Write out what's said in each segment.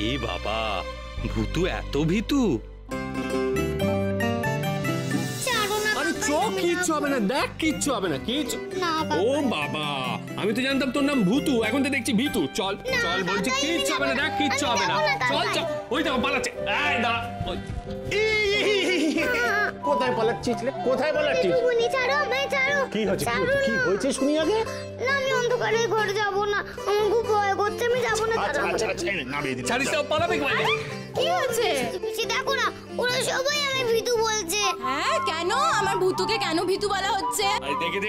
এ বাবা, ভূতু এত ভীতু? কিচ্ছু হবে না, দেখ কিচ্ছু হবে না। ও বাবা, আমি তো জানতাম তোর নাম ভূতু, এখন তো দেখছি ভীতু। চল চল বলছি, কিচ্ছু হবে না, দেখ কিচ্ছু হবে না। চল চল, ওই দেখো পালাচ্ছে। কোথায় পালাচ্ছিস? কোথায় পালাচ্ছিস? কি হয়েছে? কি হয়েছে শুনি আগে। না, আমি অন্ধকারে ঘরে যাব না, আমার খুব ভয় করছে, আমি যাব না। ছাড়িস না, পালাবে কি? কি হয়েছে? দেখো না, ওরা সবাই আমি ভীতু বলছে। হ্যাঁ, কেন? আমার ভূতুকে কেন ভীতু বলা হচ্ছে? দেখে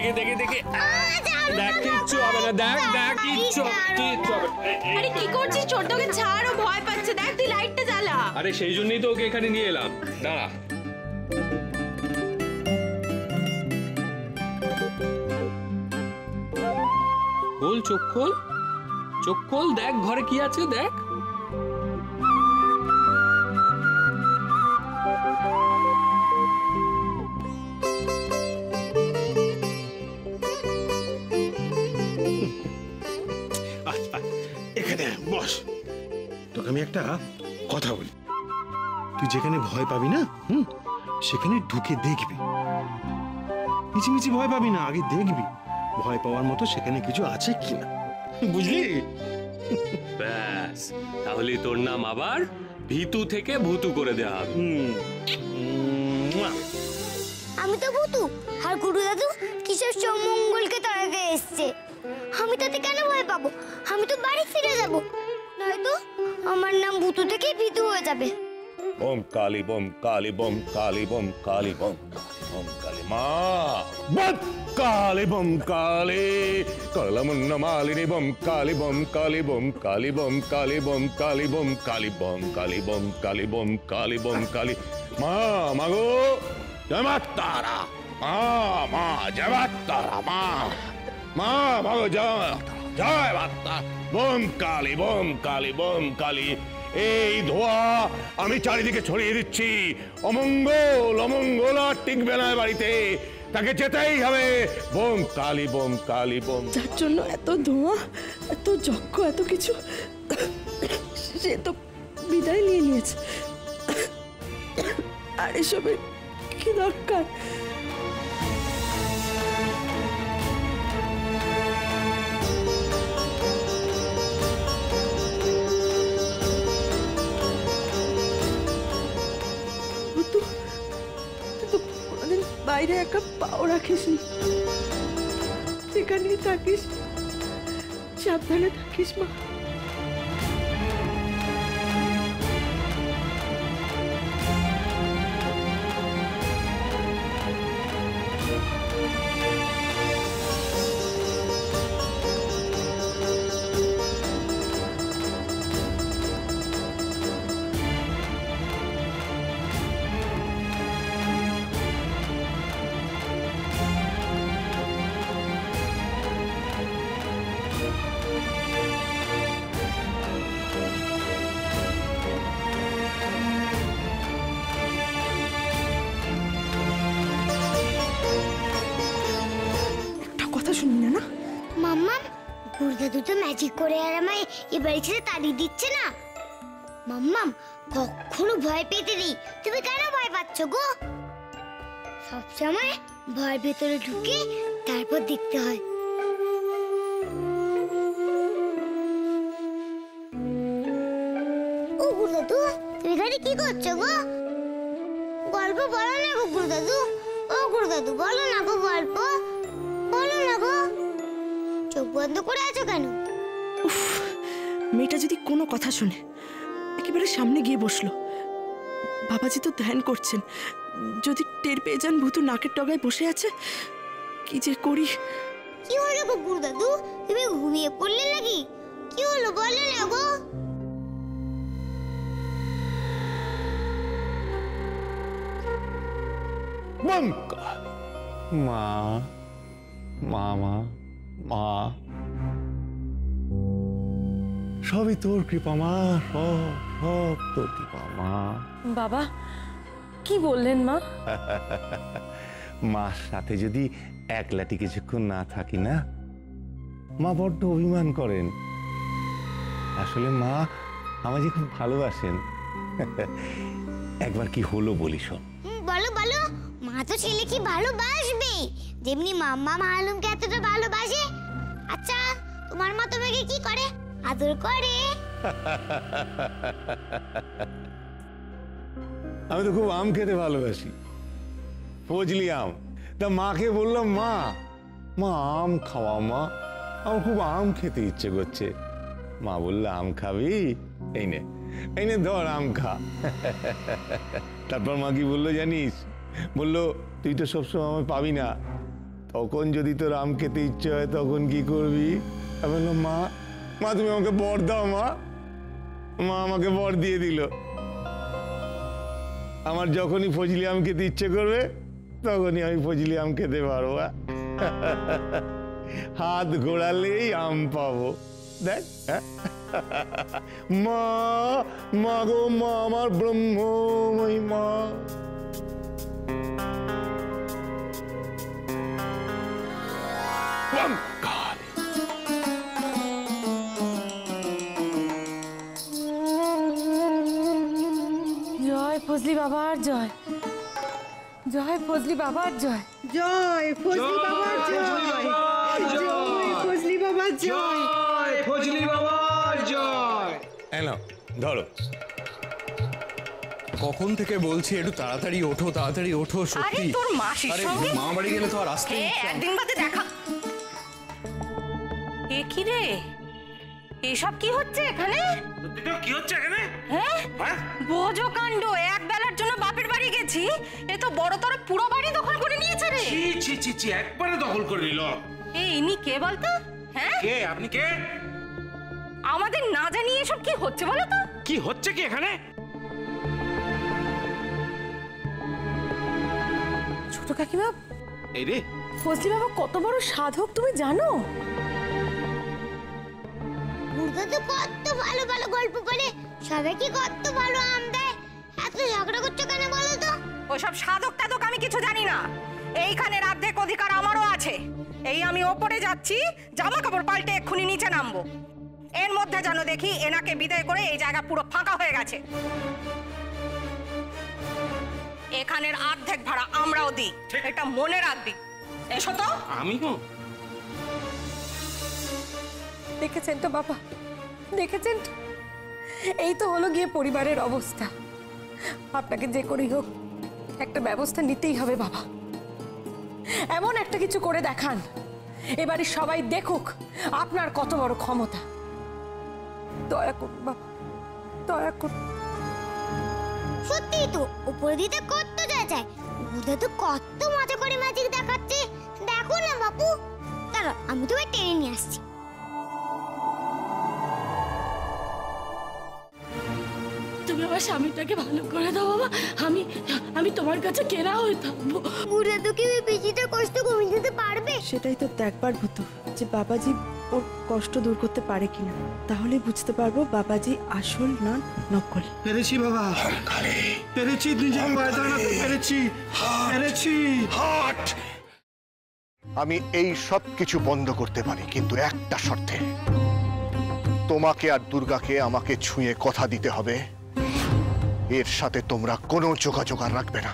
দেখ কিচ্ছু হবে না, দেখ কিচ্ছু হবে। আরে কি করছিস? ছোটকে ছাড়, ও ভয় পাচ্ছে। দেখ, তুই লাইটটা জ্বালা। আরে সেই জন্যই তো ওকে এখানে নিয়ে এলাম। দাঁড়া, খোল, চোখ খোল, দেখ ঘরে কি আছে, দেখ। এখানে বস, তোকে আমি একটা কথা বলি। তুই যেখানে ভয় পাবি না, সেখানে ঢুকে দেখবি। মিছিমিছি ভয় পাবি না, আগে দেখবি ভয় পাওয়ার মতো সেখানে কিছু আছে কিনা, বুঝলি? ব্যাস, তাহলে তোর নাম আবার ভীতু থেকে ভূতু করে দেওয়া হবে। আমি তো ভূতু, আর গুরু দাদু কিসের মঙ্গলকে তাড়াতে এসছে। আমি তাতে কেন ভয় পাবো? আমি তো বাড়ি ফিরে যাব, নয়তো আমার নাম ভূতু থেকে ভীতু হয়ে যাবে। বম কালী বম কালী বম কালী বম কালী বম বম কালী মা বম কালী বম কালী কলমুন্ন মালিনী বম কালী বম কালী বম কালী বম কালী বম কালী বম কালী বম কালী বম কালী বম কালী বম কালী মা মাগো জয় মা তারা, মা জয় মা তারা, মা মাগো জয় মা তারা। বম কালী বম কালী বম কালী। এই ধোয়া আমি চারিদিকে ছড়িয়ে দিচ্ছি। অমঙ্গল আর টিকবে না বাড়িতে, তাকে যেতেই হবে। বোম কালী বম কালী বম। যার জন্য এত ধোঁয়া, এত যজ্ঞ, এত কিছু, সে তো বিদায় নিয়ে নিয়েছে। আর এসবের কি দরকার? বাইরে একা পাও রাখিস, সেখানেই থাকিস, সাবধানে থাকিস মা। গুরুদাদু তো ম্যাজিক করে আর আমায় এ বাড়ি ছেড়ে তাড়িয়ে দিচ্ছে না। মাম্মাম, কখনো ভয় পেতে নেই। তুমি কেন ভয় পাচ্ছ গো? সবসময় ভয়ের ভেতরে ঢুকে তারপর দেখতে হয়। ও গুরুদাদু, তুমি এখানে কি করছো গো? গল্প বলো না গো গুরুদাদু। ও গুরুদাদু, বলো না গো গল্প, বলো না গো। চোখ বন্ধ করে আছো কেন? মেয়েটা যদি কোনো কথা শুনে, একেবারে সামনে গিয়ে বসলো। বাবাজি তো ধ্যান করছেন, যদি টের পেয়ে যান ভূতু নাকের ডগায় বসে আছে, কি যে করি। কি হলো গো গুরুদাদু, তুমি ঘুমিয়ে পড়লে নাকি? কি হলো বলো না গো। মা মামা মা, সবই তোর কৃপা মা, সব তোর কৃপা মা। বাবা কি বললেন মা? মার সাথে যদি একলাটি কিছুক্ষণ না থাকি না, মা বড্ড অভিমান করেন। আসলে মা আমাকে খুব ভালোবাসেন। একবার কি হলো বলি শোন। বলো বলো, মা তো ছেলে কি ভালোবাসবে, যেমনি মাম্মা মালুমকে এতটা ভালোবাসে। আচ্ছা, তোমার মা তোমাকে কি করে, আদর করে? আমি তো খুব আম খেতে ভালোবাসি, ফজলি আম। তা মাকে বললাম, মা মা আম খাওয়া, মা আমার খুব আম খেতে ইচ্ছে করছে। মা বললো, আম খাবি, এই নে ধর আম খা। তারপর মা কি বললো জানিস? বললো, তুই তো সবসময় আমায় পাবি না, তখন যদি তোর আম খেতে ইচ্ছে হয় তখন কি করবি? আমি বললাম, মা মা তুমি আমাকে বর দাও। মা মা আমাকে বর দিয়ে দিল। আমার যখনই ফজলি আম খেতে ইচ্ছে করবে তখনই আমি ফজলি আম খেতে পারবো। হাত ঘোরালেই আম পাবো। দেখ, মা মা গো মা, আমার ব্রহ্মময়ী মা। জয় ফজলি বাবার জয়, জয় ফজলি বাবার জয়, জয় ফজলি বাবার জয়, জয় ফজলি বাবার জয়, ফজলি বাবার জয়। এলো ধরো। কখন থেকে বলছি একটু তাড়াতাড়ি ওঠো, তাড়াতাড়ি ওঠো। আরে সত্যি তোর মাসির আরে সঙ্গে মা বাড়ি গেলে তো আর আসতে একদিন বাদে দেখা। এ কি রে, এসব কি হচ্ছে এখানে? কি হচ্ছে এখানে? হ্যাঁ, বোঝো কাণ্ড। এক বেলার জন্য বাপের বাড়ি গেছি, এ তো বড় তোর পুরো বাড়ি দখল করে নিয়েছে রে। ছি ছি ছি ছি, একবারে দখল করে নিল। এই ইনি কে বলতো? হ্যাঁ, কে আপনি? কে? আমাদের না জানিয়ে এসব কি হচ্ছে বলো তো? কি হচ্ছে কি এখানে? ছোট কাকিমা, এই রে, ফজলি বাবা কত বড় সাধক তুমি জানো? বুড়ো তো কত ভালো ভালো গল্প করে, সবাইকে কত ভালো আম দেয়। এত ঝগড়া করছো কেন বলো তো? ওসব সাধক টাধক আমি কিছু জানি না। এইখানের অর্ধেক অধিকার আমারও আছে। এই আমি ওপরে যাচ্ছি, জামা কাপড় পাল্টে এক্ষুনি নিচে নামবো। এর মধ্যে যেন দেখি এনাকে বিদায় করে এই জায়গা পুরো ফাঁকা হয়ে গেছে। এখানের অর্ধেক ভাড়া আমরাও দিই, এটা মনে রাখবি। এসো তো। আমি গো, দেখেছেন তো বাবা, দেখেছেন তো, এই তো হলো গিয়ে পরিবারের অবস্থা। আপনাকে যে করেই হোক একটা ব্যবস্থা নিতেই হবে বাবা। এমন একটা কিছু করে দেখান, এবারে সবাই দেখুক আপনার কত বড় ক্ষমতা। দয়া করুন বাবা, দয়া করুন। সত্যি তো, উপরে দিতে কত যায় যায়, বুড়ো তো কত মজা করে ম্যাজিক দেখাচ্ছে। দেখো না বাপু, দাঁড়াও আমি তোমায় টেনে নিয়ে আসছি। তুমি আমার স্বামীটাকে ভালো করে দাও বাবা, আমি তোমার কাছে কেনা হয়ে থাকবো। বুড়ো তো কি বেশিটা কষ্ট কমিয়ে দিতে পারবে? সেটাই তো দেখবার হতো যে বাবাজি ওর কষ্ট দূর করতে পারে কিনা, তাহলে বুঝতে পারবো বাবাজি আসল না নকল। পেরেছি বাবা, পেরেছি, নিজের পায়ে দাঁড়াতে পেরেছি, পেরেছি। আমি এই সব কিছু বন্ধ করতে পারি, কিন্তু একটা শর্তে। তোমাকে আর দুর্গাকে আমাকে ছুঁয়ে কথা দিতে হবে, এর সাথে তোমরা কোনো যোগাযোগ আর রাখবে না।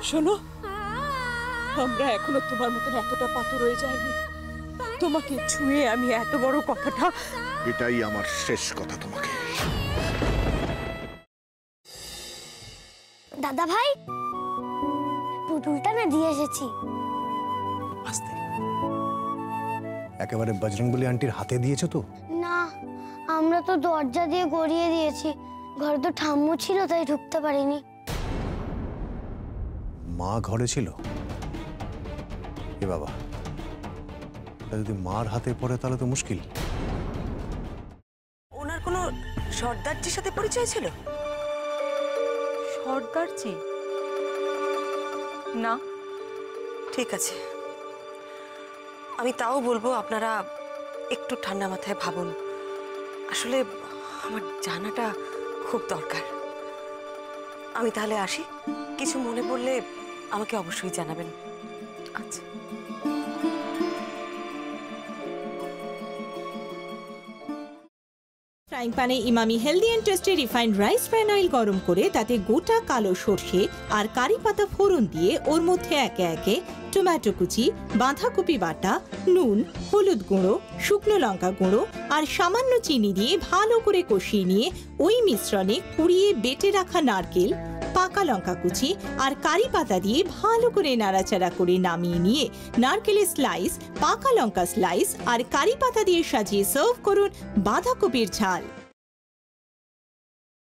শোনো, আমরা এখনো তোমার মতন এতটা পাথর হয়ে যায়নি। তোমাকে ছুঁয়ে আমি এত বড় কথাটা, এটাই আমার শেষ কথা তোমাকে। দাদা ভাই, পুতুলটা না দিয়ে এসেছি। আস্তে, একেবারে বজরংবলী আন্টির হাতে দিয়েছো তো? না, আমরা তো দরজা দিয়ে গড়িয়ে দিয়েছি, ঘরে তো ঠাম্মু ছিল তাই ঢুকতে পারিনি। মা ঘরে ছিল? এ বাবা, যদি মার হাতে পড়ে তাহলে তো মুশকিল। ওনার কোনো সর্দারজির সাথে পরিচয় ছিল? সর্দারজি না। ঠিক আছে, আমি তাও বলবো আপনারা একটু ঠান্ডা মাথায় ভাবুন। আসলে আমার জানাটা খুব দরকার। আমি তাহলে আসি, কিছু মনে পড়লে আমাকে অবশ্যই জানাবেন। আচ্ছা। ফ্রাইং প্যানে Emami healthy and tasty refined rice bran oil গরম করে তাতে গোটা কালো সর্ষে আর কারি পাতা ফোড়ন দিয়ে ওর মধ্যে একে একে টমেটো কুচি, বাঁধাকপি বাটা, নুন, হলুদ গুঁড়ো, শুকনো লঙ্কা গুঁড়ো আর সামান্য চিনি দিয়ে ভালো করে কষিয়ে নিয়ে ওই মিশ্রণে কুড়িয়ে বেটে রাখা নারকেল, পাকা লঙ্কা কুচি আর কারি পাতা দিয়ে ভালো করে নাড়াচাড়া করে নামিয়ে নিয়ে নারকেলের স্লাইস, পাকা লঙ্কা স্লাইস আর কারি পাতা দিয়ে সাজিয়ে সার্ভ করুন বাঁধাকপির ঝাল।